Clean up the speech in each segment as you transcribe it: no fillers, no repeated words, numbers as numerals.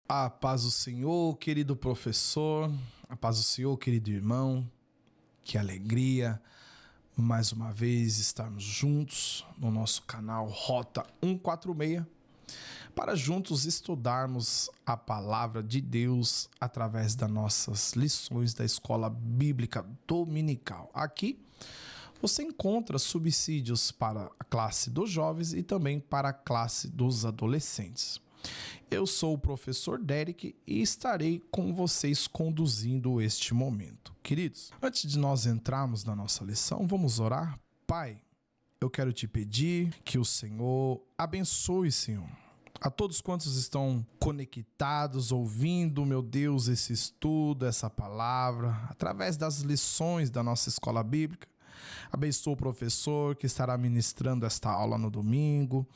A paz do Senhor, querido professor, a paz do Senhor, querido irmão, que alegria mais uma vez estarmos juntos no nosso canal Rota 146 para juntos estudarmos a palavra de Deus através das nossas lições da Escola Bíblica Dominical. Aqui você encontra subsídios para a classe dos jovens e também para a classe dos adolescentes. Eu sou o professor Derek e estarei com vocês conduzindo este momento. Queridos, antes de nós entrarmos na nossa lição, vamos orar? Pai, eu quero te pedir que o Senhor abençoe, Senhor, a todos quantos estão conectados, ouvindo, meu Deus, esse estudo, essa palavra, através das lições da nossa escola bíblica. Abençoa o professor que estará ministrando esta aula no domingo.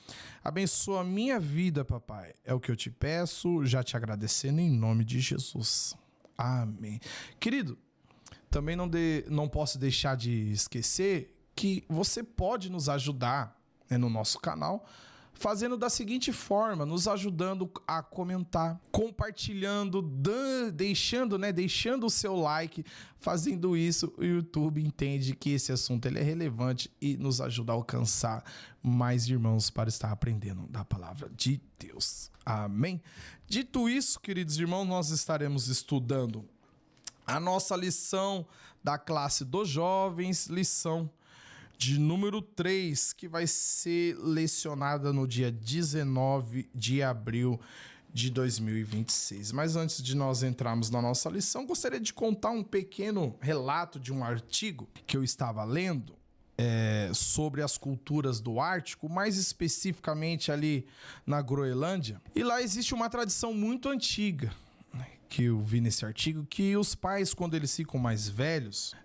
Abençoa a minha vida, papai. É o que eu te peço, já te agradecendo em nome de Jesus. Amém. Querido, também não posso deixar de esquecer que você pode nos ajudar, no nosso canal, fazendo da seguinte forma, nos ajudando a comentar, compartilhando, deixando o seu like. Fazendo isso, o YouTube entende que esse assunto ele é relevante e nos ajuda a alcançar mais irmãos para estar aprendendo da palavra de Deus. Amém? Dito isso, queridos irmãos, nós estaremos estudando a nossa lição da classe dos jovens, lição de número 3, que vai ser lecionada no dia 19 de abril de 2026. Mas antes de nós entrarmos na nossa lição, gostaria de contar um pequeno relato de um artigo que eu estava lendo sobre as culturas do Ártico, mais especificamente ali na Groenlândia. E lá existe uma tradição muito antiga, que eu vi nesse artigo, que os pais, quando eles ficam mais velhos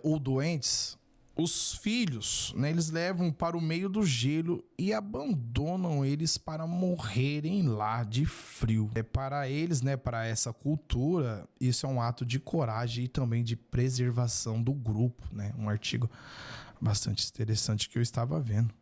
ou doentes, os filhos, eles levam para o meio do gelo e abandonam eles para morrerem lá de frio. Para eles, para essa cultura, isso é um ato de coragem e também de preservação do grupo, Um artigo bastante interessante que eu estava vendo.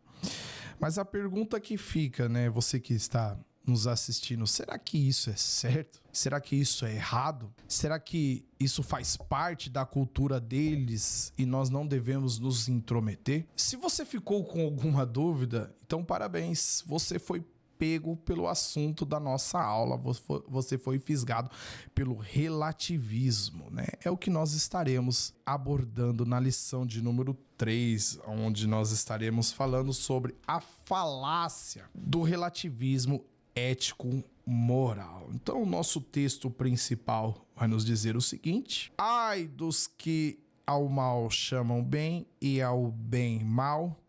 Mas a pergunta que fica, você que está nos assistindo, será que isso é certo? Será que isso é errado? Será que isso faz parte da cultura deles e nós não devemos nos intrometer? Se você ficou com alguma dúvida, então parabéns, você foi pego pelo assunto da nossa aula, você foi fisgado pelo relativismo, É o que nós estaremos abordando na lição de número 3, onde nós estaremos falando sobre a falácia do relativismo ético-moral. Então, o nosso texto principal vai nos dizer o seguinte: ai dos que ao mal chamam bem e ao bem mal,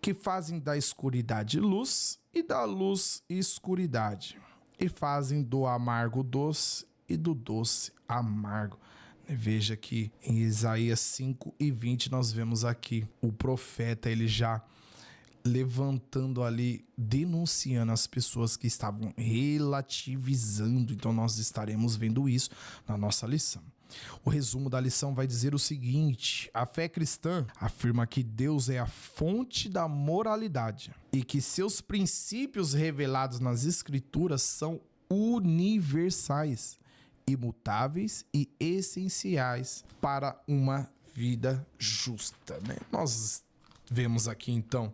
que fazem da escuridade luz e da luz escuridade, e fazem do amargo doce e do doce amargo. Veja que em Isaías 5:20 nós vemos aqui o profeta, ele já levantando ali, denunciando as pessoas que estavam relativizando. Então nós estaremos vendo isso na nossa lição. O resumo da lição vai dizer o seguinte: a fé cristã afirma que Deus é a fonte da moralidade e que seus princípios revelados nas escrituras são universais, imutáveis e essenciais para uma vida justa, Nós vemos aqui então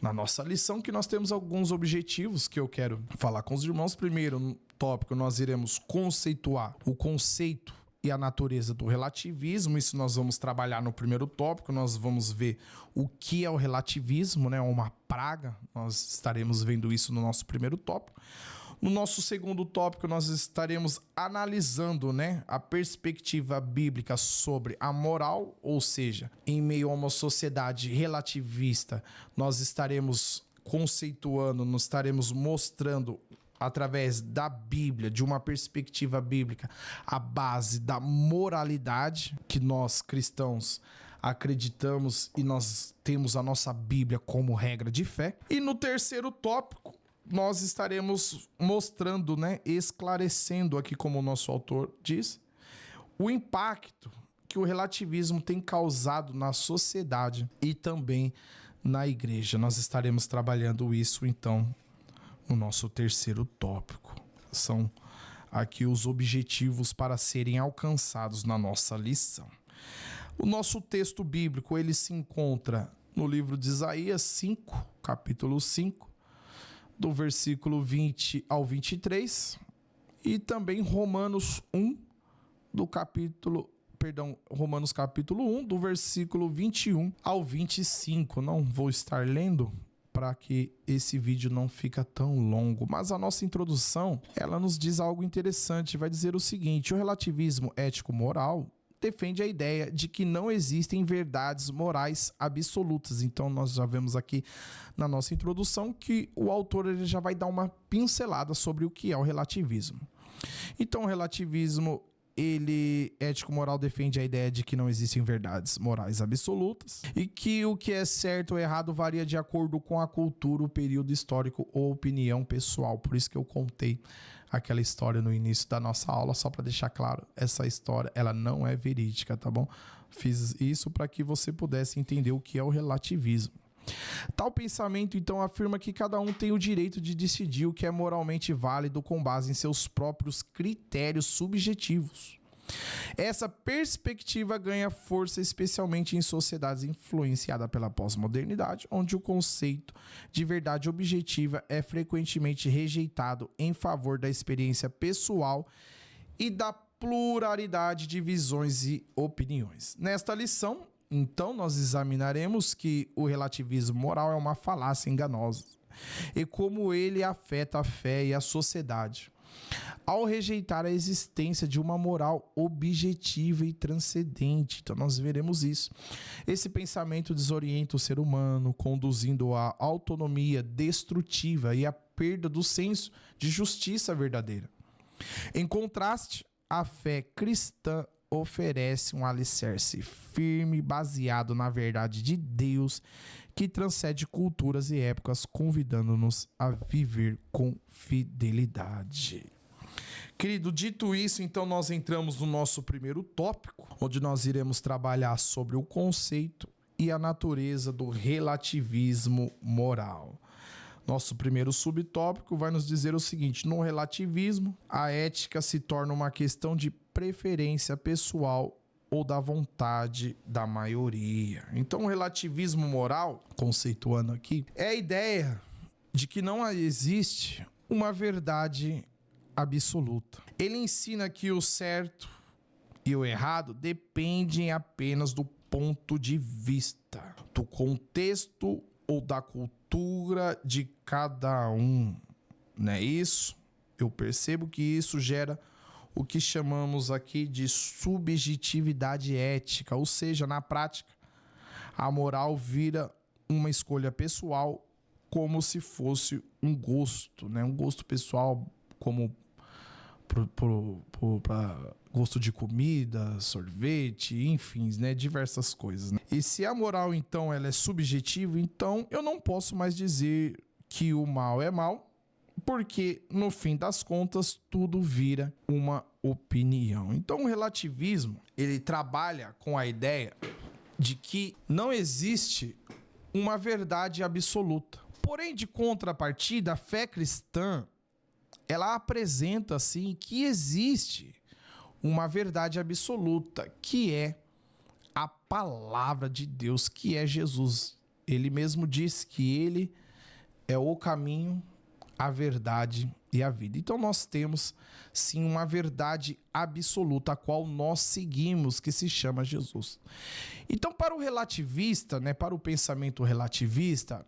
na nossa lição que nós temos alguns objetivos que eu quero falar com os irmãos. Primeiro, no tópico, nós iremos conceituar o conceito e a natureza do relativismo. Isso nós vamos trabalhar no primeiro tópico. Nós vamos ver o que é o relativismo, uma praga. Nós estaremos vendo isso no nosso primeiro tópico. No nosso segundo tópico, nós estaremos analisando, a perspectiva bíblica sobre a moral, ou seja, em meio a uma sociedade relativista, nós estaremos conceituando, nós estaremos mostrando através da Bíblia, de uma perspectiva bíblica, a base da moralidade que nós cristãos acreditamos e nós temos a nossa Bíblia como regra de fé. E no terceiro tópico, nós estaremos mostrando, esclarecendo aqui, como o nosso autor diz, o impacto que o relativismo tem causado na sociedade e também na igreja. Nós estaremos trabalhando isso, então, no nosso terceiro tópico. São aqui os objetivos para serem alcançados na nossa lição. O nosso texto bíblico, ele se encontra no livro de Isaías 5, capítulo 5, do versículo 20 ao 23, e também Romanos 1, Romanos capítulo 1, do versículo 21 ao 25. Não vou estar lendo para que esse vídeo não fica tão longo, mas a nossa introdução, ela nos diz algo interessante, vai dizer o seguinte: o relativismo ético-moral defende a ideia de que não existem verdades morais absolutas. Então nós já vemos aqui na nossa introdução que o autor ele já vai dar uma pincelada sobre o que é o relativismo. Então o relativismo ético-moral defende a ideia de que não existem verdades morais absolutas e que o que é certo ou errado varia de acordo com a cultura, o período histórico ou opinião pessoal. Por isso que eu contei aquela história no início da nossa aula, só para deixar claro, essa história ela não é verídica, tá bom? Fiz isso para que você pudesse entender o que é o relativismo. Tal pensamento, então, afirma que cada um tem o direito de decidir o que é moralmente válido com base em seus próprios critérios subjetivos. Essa perspectiva ganha força especialmente em sociedades influenciadas pela pós-modernidade, onde o conceito de verdade objetiva é frequentemente rejeitado em favor da experiência pessoal e da pluralidade de visões e opiniões. Nesta lição, então, nós examinaremos que o relativismo moral é uma falácia enganosa e como ele afeta a fé e a sociedade, ao rejeitar a existência de uma moral objetiva e transcendente. Então, nós veremos isso. Esse pensamento desorienta o ser humano, conduzindo à autonomia destrutiva e à perda do senso de justiça verdadeira. Em contraste, a fé cristã oferece um alicerce firme baseado na verdade de Deus que transcende culturas e épocas, convidando-nos a viver com fidelidade. Querido, dito isso, então nós entramos no nosso primeiro tópico, onde nós iremos trabalhar sobre o conceito e a natureza do relativismo moral. Nosso primeiro subtópico vai nos dizer o seguinte: no relativismo, a ética se torna uma questão de preferência pessoal ou da vontade da maioria. Então, o relativismo moral, conceituando aqui, é a ideia de que não existe uma verdade absoluta. Ele ensina que o certo e o errado dependem apenas do ponto de vista, do contexto ou da cultura de cada um. Não é isso? Eu percebo que isso gera o que chamamos aqui de subjetividade ética, ou seja, na prática, a moral vira uma escolha pessoal como se fosse um gosto, né? Um gosto pessoal como para gosto de comida, sorvete, enfim, né? Diversas coisas, né? E se a moral, então, ela é subjetiva, então eu não posso mais dizer que o mal é mal, porque, no fim das contas, tudo vira uma opinião. Então, o relativismo, ele trabalha com a ideia de que não existe uma verdade absoluta. Porém, de contrapartida, a fé cristã, ela apresenta, assim, que existe uma verdade absoluta, que é a palavra de Deus, que é Jesus. Ele mesmo diz que ele é o caminho, a verdade e a vida. Então nós temos sim uma verdade absoluta a qual nós seguimos, que se chama Jesus. Então, para o relativista, né, para o pensamento relativista,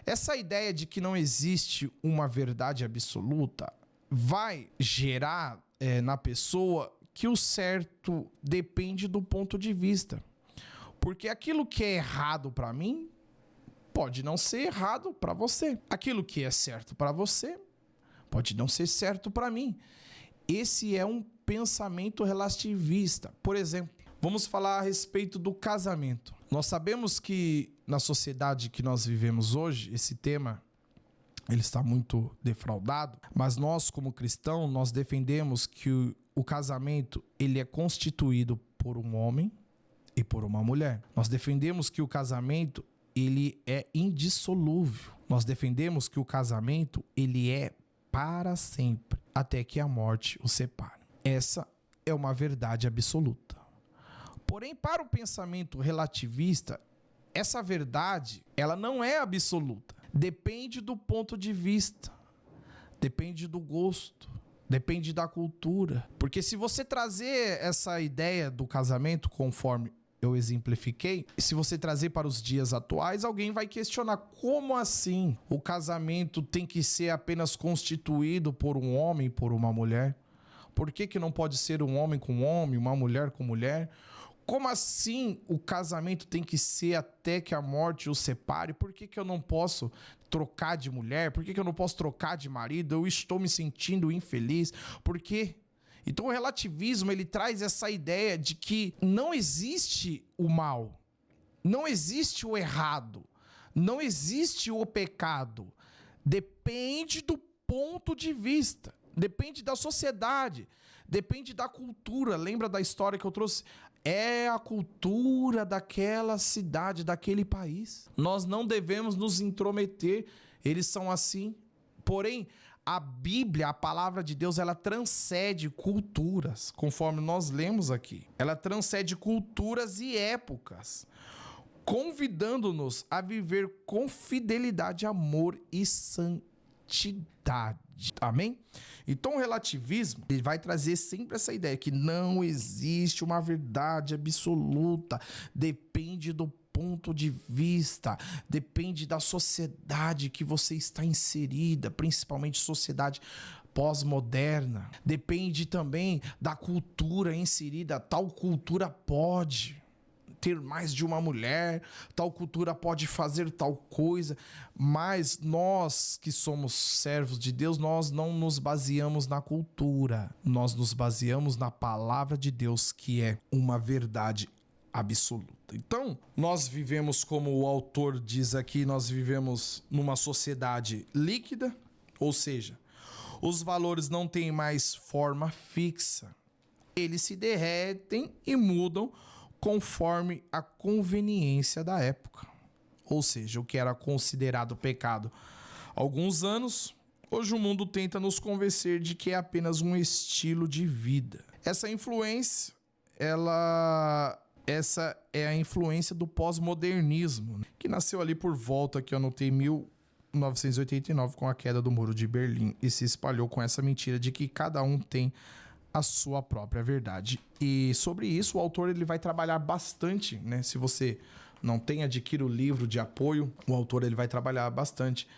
essa ideia de que não existe uma verdade absoluta vai gerar na pessoa que o certo depende do ponto de vista. Porque aquilo que é errado para mim pode não ser errado para você. Aquilo que é certo para você pode não ser certo para mim. Esse é um pensamento relativista. Por exemplo, vamos falar a respeito do casamento. Nós sabemos que na sociedade que nós vivemos hoje, esse tema ele está muito defraudado, mas nós, como cristãos, nós defendemos que o casamento ele é constituído por um homem e por uma mulher. Nós defendemos que o casamento ele é indissolúvel. Nós defendemos que o casamento ele é para sempre. até que a morte os separe. Essa é uma verdade absoluta. Porém, para o pensamento relativista, essa verdade, ela não é absoluta. Depende do ponto de vista, depende do gosto, depende da cultura. Porque se você trazer essa ideia do casamento, conforme eu exemplifiquei, se você trazer para os dias atuais, alguém vai questionar: como assim o casamento tem que ser apenas constituído por um homem e por uma mulher? Por que não pode ser um homem com homem, uma mulher com mulher? Como assim o casamento tem que ser até que a morte os separe? Por que eu não posso trocar de mulher? Por que eu não posso trocar de marido? Eu estou me sentindo infeliz. Por quê? Então o relativismo, ele traz essa ideia de que não existe o mal, não existe o errado, não existe o pecado. Depende do ponto de vista, depende da sociedade, depende da cultura. Lembra da história que eu trouxe? É a cultura daquela cidade, daquele país. Nós não devemos nos intrometer, eles são assim. Porém, a Bíblia, a palavra de Deus, ela transcende culturas, conforme nós lemos aqui. Ela transcende culturas e épocas, convidando-nos a viver com fidelidade, amor e santidade. Amém? Então o relativismo, ele vai trazer sempre essa ideia que não existe uma verdade absoluta, depende do ponto de vista, depende da sociedade que você está inserida, principalmente sociedade pós-moderna, depende também da cultura inserida. Tal cultura pode ter mais de uma mulher, tal cultura pode fazer tal coisa, mas nós que somos servos de Deus, nós não nos baseamos na cultura, nós nos baseamos na palavra de Deus, que é uma verdade absoluta. Então, nós vivemos, como o autor diz aqui, nós vivemos numa sociedade líquida, ou seja, os valores não têm mais forma fixa, eles se derretem e mudam conforme a conveniência da época. Ou seja, o que era considerado pecado há alguns anos, hoje o mundo tenta nos convencer de que é apenas um estilo de vida. Essa influência, essa é a influência do pós-modernismo, que nasceu ali por volta, que eu anotei, 1989, com a queda do Muro de Berlim, e se espalhou com essa mentira de que cada um tem a sua própria verdade. E sobre isso o autor, ele vai trabalhar bastante, né? Se você não tem, adquira o livro de apoio. O autor, ele vai trabalhar bastante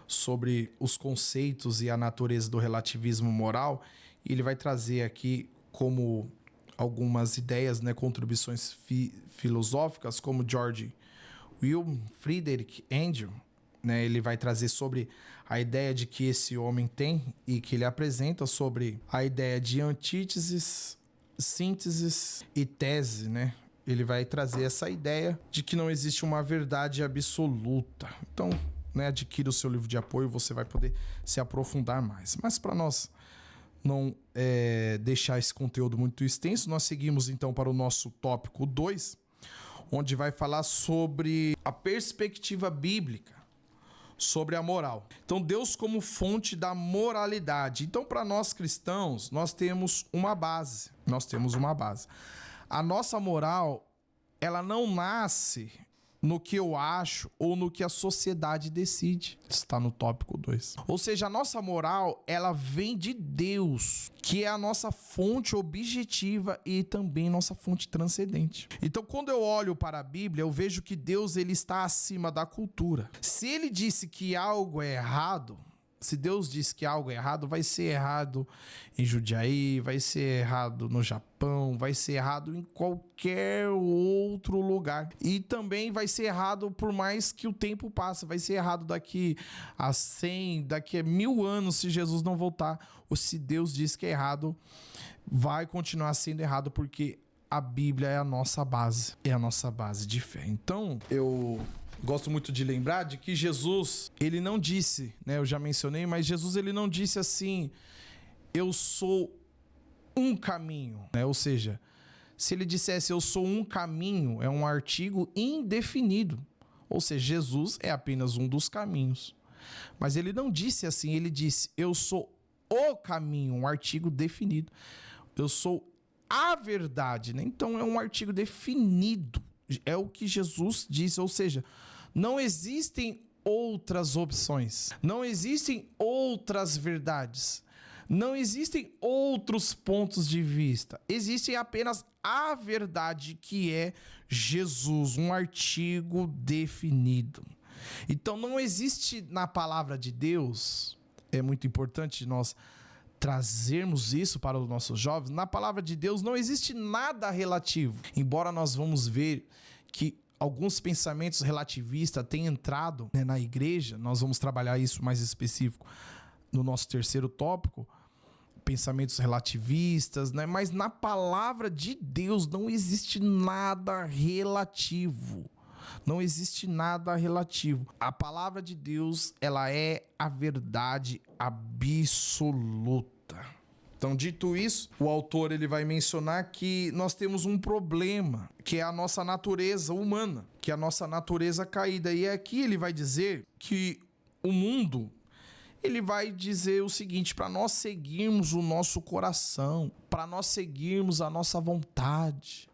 sobre os conceitos e a natureza do relativismo moral, e ele vai trazer aqui como algumas ideias, né, contribuições filosóficas, como George Will Friedrich Engel, né, ele vai trazer sobre a ideia de que esse homem tem e que ele apresenta sobre a ideia de antíteses, sínteses e tese, né? Ele vai trazer essa ideia de que não existe uma verdade absoluta. Então, né, adquira o seu livro de apoio, você vai poder se aprofundar mais. Mas para nós não deixar esse conteúdo muito extenso, nós seguimos então para o nosso tópico 2, onde vai falar sobre a perspectiva bíblica sobre a moral. Então, Deus como fonte da moralidade. Então, para nós cristãos, nós temos uma base. A nossa moral, ela não nasce no que eu acho ou no que a sociedade decide. Está no tópico 2. Ou seja, a nossa moral, ela vem de Deus, que é a nossa fonte objetiva e também nossa fonte transcendente. Então, quando eu olho para a Bíblia, eu vejo que Deus, ele está acima da cultura. Se ele disse que algo é errado, se Deus diz que algo é errado, vai ser errado em Jundiaí, vai ser errado no Japão, vai ser errado em qualquer outro lugar. E também vai ser errado por mais que o tempo passe. Vai ser errado daqui a 100, daqui a 1000 anos, se Jesus não voltar. Ou se Deus diz que é errado, vai continuar sendo errado, porque a Bíblia é a nossa base. É a nossa base de fé. Então, eu gosto muito de lembrar de que Jesus, ele não disse, né, eu já mencionei, mas Jesus, ele não disse assim: eu sou um caminho, né? Ou seja, se ele dissesse eu sou um caminho, é um artigo indefinido. Ou seja, Jesus é apenas um dos caminhos. Mas ele não disse assim, ele disse eu sou o caminho, um artigo definido. Eu sou a verdade, né? Então é um artigo definido. É o que Jesus disse, ou seja, não existem outras opções, não existem outras verdades, não existem outros pontos de vista. Existe apenas a verdade, que é Jesus, um artigo definido. Então não existe na palavra de Deus, é muito importante nós trazermos isso para os nossos jovens, na palavra de Deus não existe nada relativo. Embora nós vamos ver que alguns pensamentos relativistas têm entrado, né, na igreja, nós vamos trabalhar isso mais específico no nosso terceiro tópico, pensamentos relativistas, né? Mas na palavra de Deus não existe nada relativo. Não existe nada relativo. A palavra de Deus, ela é a verdade absoluta. Então, dito isso, o autor ele vai mencionar que nós temos um problema, que é a nossa natureza humana, que é a nossa natureza caída. E aqui ele vai dizer que o mundo, ele vai dizer o seguinte: para nós seguirmos o nosso coração, para nós seguirmos a nossa vontade.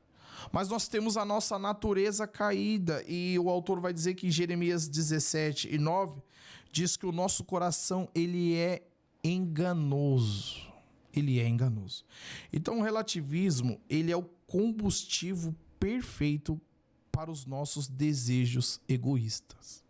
Mas nós temos a nossa natureza caída, e o autor vai dizer que em Jeremias 17:9 diz que o nosso coração ele é enganoso. Ele é enganoso. Então o relativismo, ele é o combustível perfeito para os nossos desejos egoístas.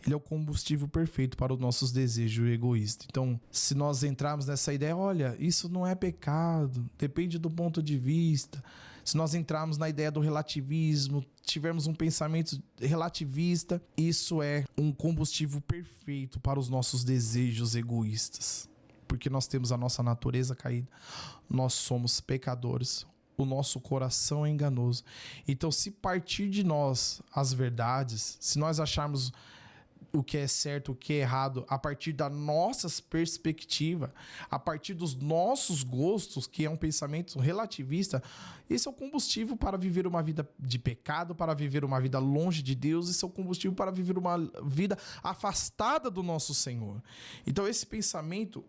Ele é o combustível perfeito para os nossos desejos egoístas. Então, se nós entrarmos nessa ideia, olha, isso não é pecado, depende do ponto de vista. Se nós entrarmos na ideia do relativismo, tivermos um pensamento relativista, isso é um combustível perfeito para os nossos desejos egoístas. Porque nós temos a nossa natureza caída, nós somos pecadores, o nosso coração é enganoso. Então, se partir de nós as verdades, se nós acharmos o que é certo, o que é errado, a partir da nossa perspectiva, a partir dos nossos gostos, que é um pensamento relativista, esse é o combustível para viver uma vida de pecado, para viver uma vida longe de Deus, esse é o combustível para viver uma vida afastada do nosso Senhor. Então, esse pensamento,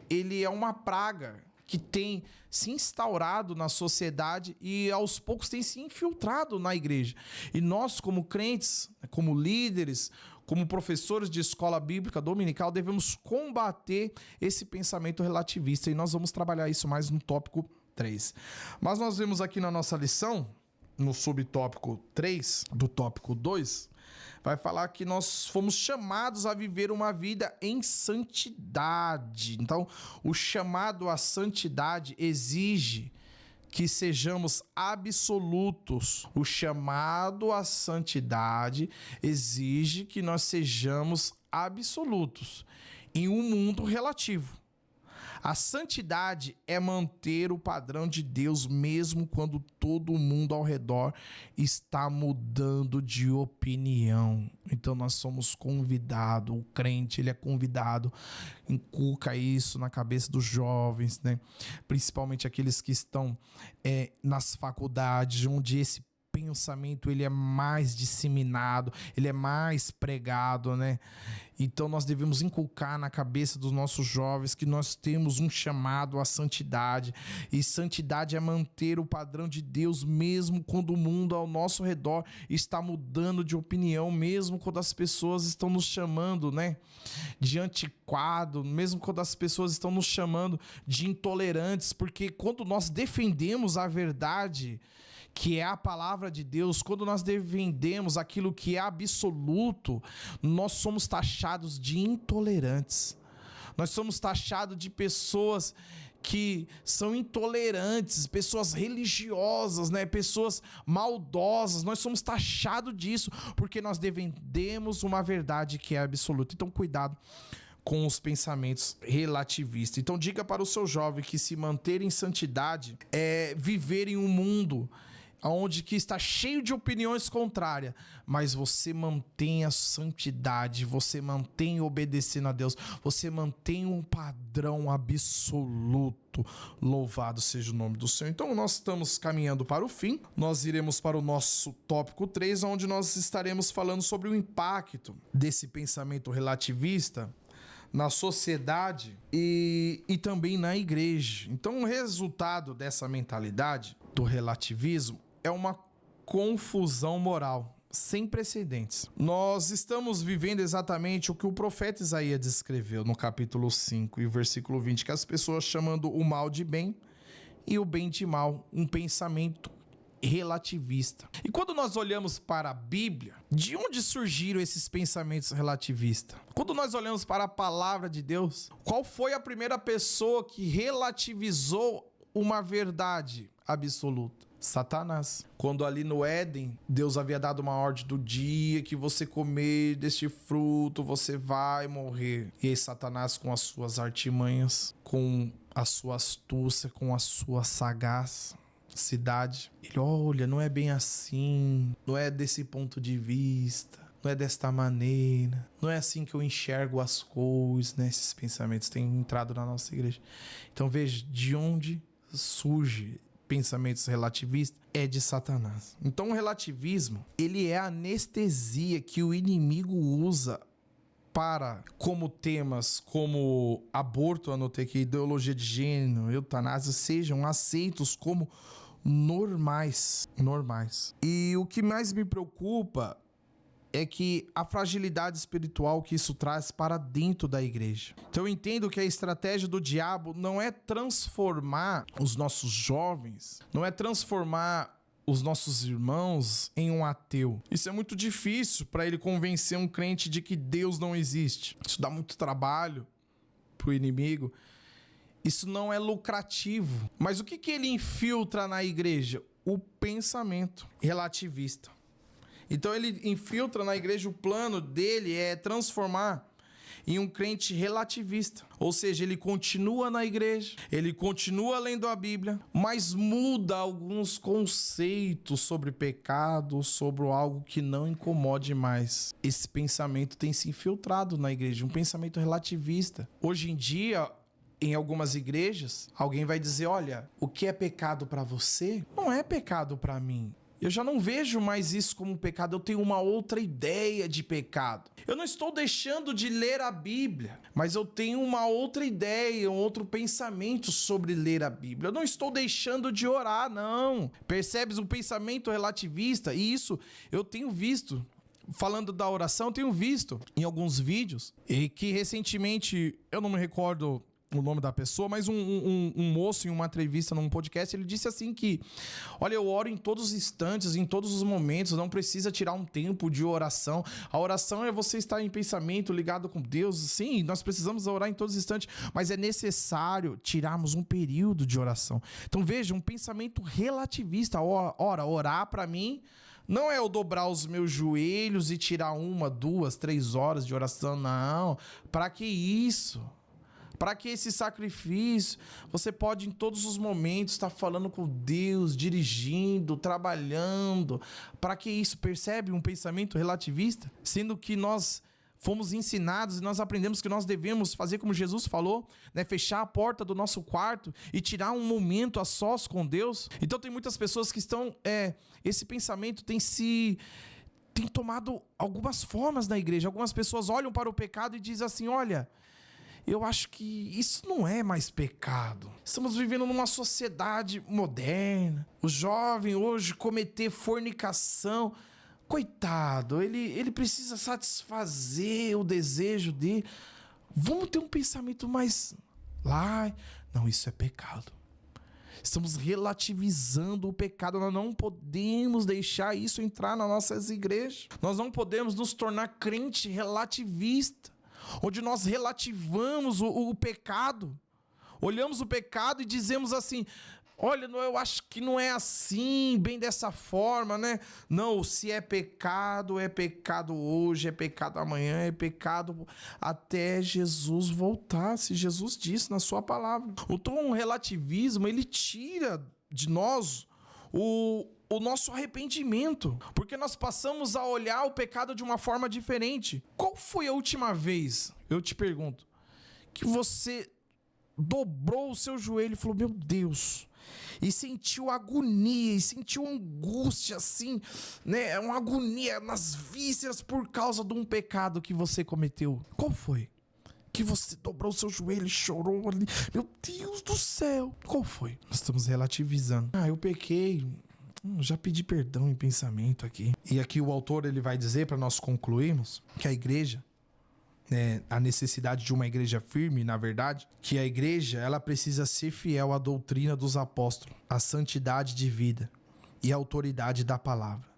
ele é uma praga que tem se instaurado na sociedade e aos poucos tem se infiltrado na igreja. E nós, como crentes, como líderes, como professores de escola bíblica dominical, devemos combater esse pensamento relativista, e nós vamos trabalhar isso mais no tópico 3. Mas nós vemos aqui na nossa lição, no subtópico 3 do tópico 2, vai falar que nós fomos chamados a viver uma vida em santidade. Então, o chamado à santidade exige que sejamos absolutos. O chamado à santidade exige que nós sejamos absolutos em um mundo relativo. A santidade é manter o padrão de Deus mesmo quando todo mundo ao redor está mudando de opinião. Então nós somos convidados, o crente ele é convidado, inculca isso na cabeça dos jovens, né? Principalmente aqueles que estão nas faculdades, onde esse pensamento ele é mais disseminado, ele é mais pregado, né? Então nós devemos inculcar na cabeça dos nossos jovens que nós temos um chamado à santidade, e santidade é manter o padrão de Deus mesmo quando o mundo ao nosso redor está mudando de opinião, mesmo quando as pessoas estão nos chamando, né, de antiquado, mesmo quando as pessoas estão nos chamando de intolerantes, porque quando nós defendemos a verdade, que é a palavra de Deus, quando nós defendemos aquilo que é absoluto, nós somos taxados de intolerantes. Nós somos taxados de pessoas que são intolerantes, pessoas religiosas, né? Pessoas maldosas. Nós somos taxados disso porque nós defendemos uma verdade que é absoluta. Então, cuidado com os pensamentos relativistas. Então, diga para o seu jovem que se manter em santidade é viver em um mundo onde que está cheio de opiniões contrárias, mas você mantém a santidade, você mantém obedecendo a Deus, você mantém um padrão absoluto. Louvado seja o nome do Senhor. Então nós estamos caminhando para o fim, nós iremos para o nosso tópico 3, onde nós estaremos falando sobre o impacto desse pensamento relativista na sociedade e também na igreja. Então, o resultado dessa mentalidade do relativismo é uma confusão moral sem precedentes. Nós estamos vivendo exatamente o que o profeta Isaías descreveu no capítulo 5 e versículo 20, que as pessoas chamando o mal de bem e o bem de mal, um pensamento relativista. E quando nós olhamos para a Bíblia, de onde surgiram esses pensamentos relativistas? Quando nós olhamos para a palavra de Deus, qual foi a primeira pessoa que relativizou uma verdade absoluta? Satanás. Quando ali no Éden, Deus havia dado uma ordem do dia que você comer deste fruto, você vai morrer. E aí Satanás, com as suas artimanhas, com a sua astúcia, com a sua sagacidade, ele olha, não é bem assim, não é desse ponto de vista, não é desta maneira, não é assim que eu enxergo as coisas, né? Esses pensamentos têm entrado na nossa igreja. Então veja, de onde surge pensamentos relativistas? É de Satanás. Então o relativismo, ele é a anestesia que o inimigo usa para, como temas como aborto, anotei aqui, ideologia de gênero, eutanásia, sejam aceitos como normais. E o que mais me preocupa é que a fragilidade espiritual que isso traz para dentro da igreja. Então eu entendo que a estratégia do diabo não é transformar os nossos jovens, não é transformar os nossos irmãos em um ateu. Isso é muito difícil para ele convencer um crente de que Deus não existe. Isso dá muito trabalho para o inimigo. Isso não é lucrativo. Mas o que ele infiltra na igreja? O pensamento relativista. Então ele infiltra na igreja, o plano dele é transformar em um crente relativista. Ou seja, ele continua na igreja, ele continua lendo a Bíblia, mas muda alguns conceitos sobre pecado, sobre algo que não incomode mais. Esse pensamento tem se infiltrado na igreja, um pensamento relativista. Hoje em dia, em algumas igrejas, alguém vai dizer, olha, o que é pecado para você não é pecado para mim. Eu já não vejo mais isso como pecado, eu tenho uma outra ideia de pecado. Eu não estou deixando de ler a Bíblia, mas eu tenho uma outra ideia, um outro pensamento sobre ler a Bíblia. Eu não estou deixando de orar, não. Percebes um pensamento relativista? E isso eu tenho visto. Falando da oração, eu tenho visto em alguns vídeos, e que recentemente, eu não me recordo o nome da pessoa, mas um moço em uma entrevista num podcast, ele disse assim que, olha, eu oro em todos os instantes, em todos os momentos, não precisa tirar um tempo de oração. A oração é você estar em pensamento ligado com Deus. Sim, nós precisamos orar em todos os instantes, mas é necessário tirarmos um período de oração. Então veja, um pensamento relativista. Ora, orar para mim não é eu dobrar os meus joelhos e tirar 1, 2, 3 horas de oração, não. Para que isso? Para que esse sacrifício? Você pode em todos os momentos estar falando com Deus, dirigindo, trabalhando. Para que isso? Percebe um pensamento relativista? Sendo que nós fomos ensinados e nós aprendemos que nós devemos fazer como Jesus falou, né? Fechar a porta do nosso quarto e tirar um momento a sós com Deus. Então tem muitas pessoas que estão... esse pensamento tem tomado algumas formas na igreja. Algumas pessoas olham para o pecado e dizem assim, olha, eu acho que isso não é mais pecado. Estamos vivendo numa sociedade moderna. O jovem hoje cometer fornicação, coitado, ele precisa satisfazer o desejo dele. Vamos ter um pensamento mais lá. Não, isso é pecado. Estamos relativizando o pecado. Nós não podemos deixar isso entrar nas nossas igrejas. Nós não podemos nos tornar crente relativista, onde nós relativamos o pecado, olhamos o pecado e dizemos assim, olha, eu acho que não é assim, bem dessa forma, né? Não, se é pecado hoje, é pecado amanhã, é pecado até Jesus voltar, se Jesus disse na sua palavra. Então o relativismo, ele tira de nós o nosso arrependimento, porque nós passamos a olhar o pecado de uma forma diferente. Qual foi a última vez, eu te pergunto, que você dobrou o seu joelho e falou, meu Deus, e sentiu agonia, e sentiu angústia assim, né, uma agonia nas vísceras por causa de um pecado que você cometeu? Qual foi? que você dobrou o seu joelho e chorou ali. Meu Deus do céu. Qual foi? Nós estamos relativizando. Eu pequei. Já pedi perdão em pensamento aqui. E aqui o autor ele vai dizer, para nós concluirmos, que a igreja, a necessidade de uma igreja firme, na verdade, que a igreja ela precisa ser fiel à doutrina dos apóstolos, à santidade de vida e à autoridade da palavra.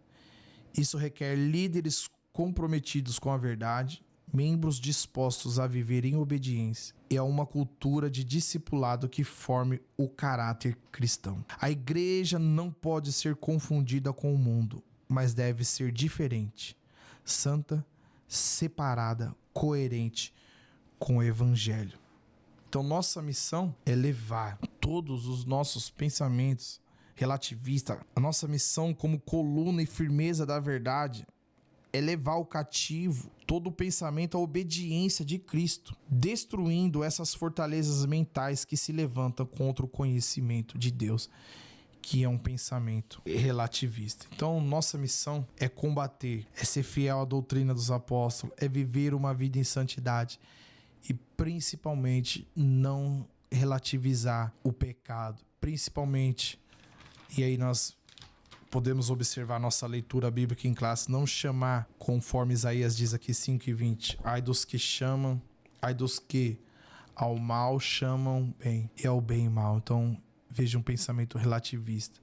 Isso requer líderes comprometidos com a verdade, membros dispostos a viver em obediência e a uma cultura de discipulado que forme o caráter cristão. A igreja não pode ser confundida com o mundo, mas deve ser diferente, santa, separada, coerente com o evangelho. Então nossa missão é levar todos os nossos pensamentos relativistas, a nossa missão como coluna e firmeza da verdade é levar o cativo todo o pensamento à obediência de Cristo, destruindo essas fortalezas mentais que se levantam contra o conhecimento de Deus, que é um pensamento relativista. Então, nossa missão é combater, é ser fiel à doutrina dos apóstolos, é viver uma vida em santidade e, principalmente, não relativizar o pecado, principalmente, e aí nós podemos observar nossa leitura bíblica em classe, não chamar, conforme Isaías diz aqui 5:20, ai dos que chamam, ai dos que ao mal chamam bem, e ao bem mal. Então, veja um pensamento relativista.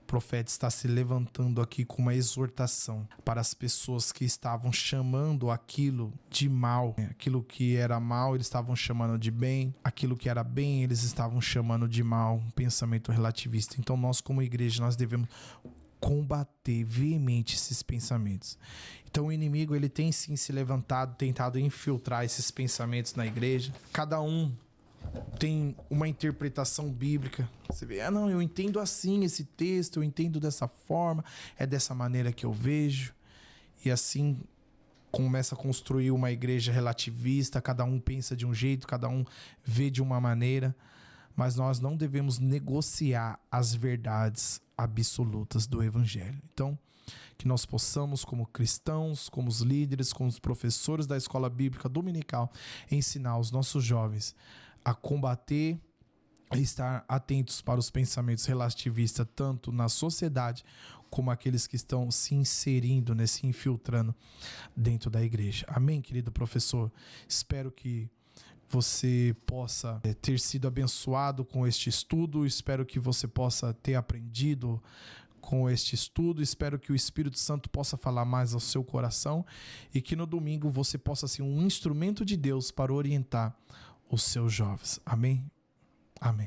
O profeta está se levantando aqui com uma exortação para as pessoas que estavam chamando aquilo de mal. Aquilo que era mal, eles estavam chamando de bem. Aquilo que era bem, eles estavam chamando de mal. Um pensamento relativista. Então nós, como igreja, nós devemos combater veemente esses pensamentos. Então o inimigo, ele tem sim se levantado, tentado infiltrar esses pensamentos na igreja. Cada um tem uma interpretação bíblica. Você vê, eu entendo assim esse texto, eu entendo dessa forma, é dessa maneira que eu vejo. E assim começa a construir uma igreja relativista, cada um pensa de um jeito, cada um vê de uma maneira, mas nós não devemos negociar as verdades absolutas do evangelho. Então, que nós possamos, como cristãos, como os líderes, como os professores da escola bíblica dominical, ensinar os nossos jovens a combater e estar atentos para os pensamentos relativistas, tanto na sociedade como aqueles que estão se inserindo, se infiltrando dentro da igreja. Amém, querido professor? Espero que você possa ter sido abençoado com este estudo, espero que você possa ter aprendido com este estudo, espero que o Espírito Santo possa falar mais ao seu coração e que no domingo você possa ser um instrumento de Deus para orientar os seus jovens. Amém?